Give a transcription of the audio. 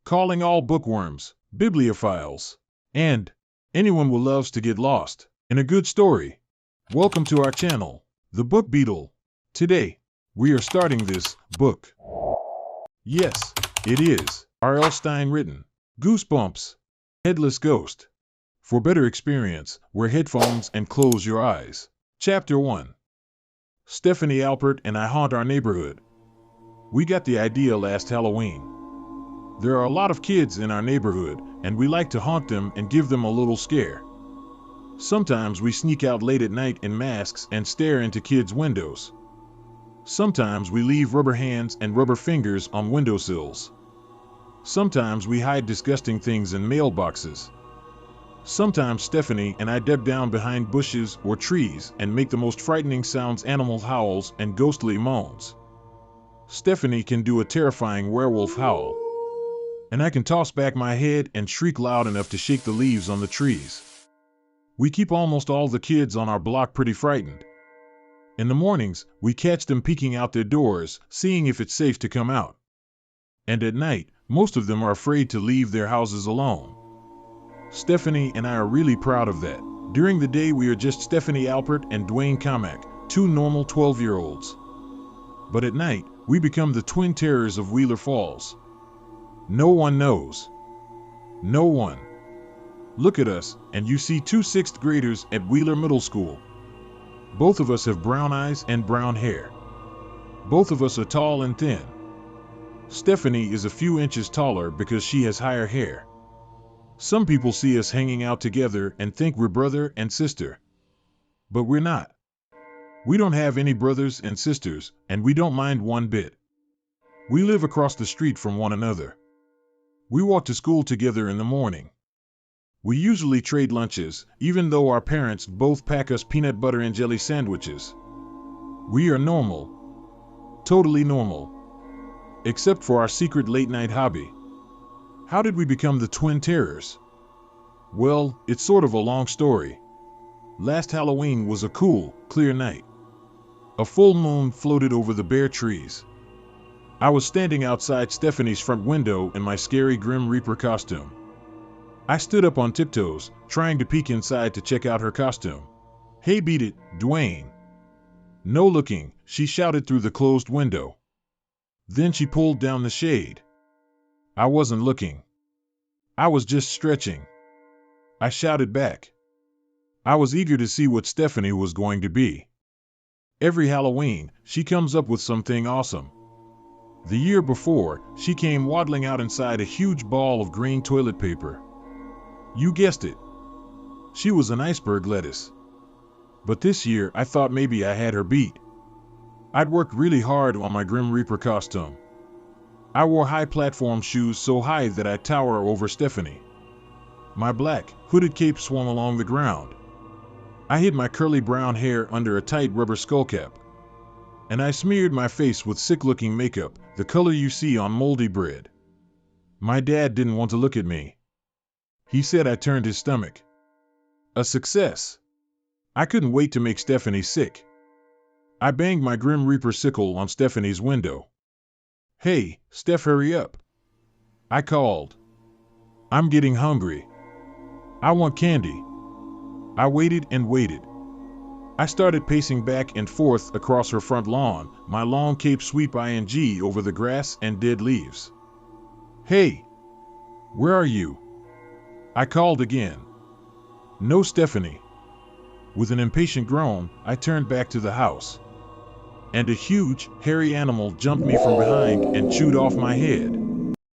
calling all bookworms, bibliophiles, and anyone who loves to get lost in a good story. Welcome to our channel, The Book Beetle. Today, we are starting this book. Yes, it is R.L. Stine written, Goosebumps, Headless Ghost. For better experience, wear headphones and close your eyes. Chapter 1. Stephanie Alpert and I haunt our neighborhood. We got the idea last Halloween. There are a lot of kids in our neighborhood, and we like to haunt them and give them a little scare. Sometimes we sneak out late at night in masks and stare into kids' windows. Sometimes we leave rubber hands and rubber fingers on windowsills. Sometimes we hide disgusting things in mailboxes. Sometimes Stephanie and I dip down behind bushes or trees and make the most frightening sounds: animal howls and ghostly moans. Stephanie can do a terrifying werewolf howl, and I can toss back my head and shriek loud enough to shake the leaves on the trees. We keep almost all the kids on our block pretty frightened. In the mornings, we catch them peeking out their doors, seeing if it's safe to come out. And at night, most of them are afraid to leave their houses alone. Stephanie and I are really proud of that. During the day, we are just Stephanie Alpert and Duane Kamak, two normal 12-year-olds. But at night, we become the twin terrors of Wheeler Falls. No one knows. No one. Look at us, and you see two 6th graders at Wheeler Middle School. Both of us have brown eyes and brown hair. Both of us are tall and thin. Stephanie is a few inches taller because she has higher hair. Some people see us hanging out together and think we're brother and sister. But we're not. We don't have any brothers and sisters, and we don't mind one bit. We live across the street from one another. We walk to school together in the morning. We usually trade lunches, even though our parents both pack us peanut butter and jelly sandwiches. We are normal. Totally normal. Except for our secret late-night hobby. How did we become the twin terrors? Well, it's sort of a long story. Last Halloween was a cool, clear night. A full moon floated over the bare trees. I was standing outside Stephanie's front window in my scary Grim Reaper costume. I stood up on tiptoes, trying to peek inside to check out her costume. "Hey, beat it, Duane." No looking, she shouted through the closed window. Then she pulled down the shade. I wasn't looking. I was just stretching. I shouted back. I was eager to see what Stephanie was going to be. Every Halloween, she comes up with something awesome. The year before, she came waddling out inside a huge ball of green toilet paper. You guessed it. She was an iceberg lettuce. But this year, I thought maybe I had her beat. I'd worked really hard on my Grim Reaper costume. I wore high platform shoes so high that I tower over Stephanie. My black, hooded cape swung along the ground. I hid my curly brown hair under a tight rubber skullcap. And I smeared my face with sick-looking makeup, the color you see on moldy bread. My dad didn't want to look at me. He said I turned his stomach. A success. I couldn't wait to make Stephanie sick. I banged my Grim Reaper sickle on Stephanie's window. "Hey, Steph, hurry up," I called. "I'm getting hungry. I want candy." I waited and waited. I started pacing back and forth across her front lawn, my long cape sweep ing over the grass and dead leaves. "Hey, where are you?" I called again. No Stephanie. With an impatient groan, I turned back to the house. And a huge, hairy animal jumped me from behind and chewed off my head.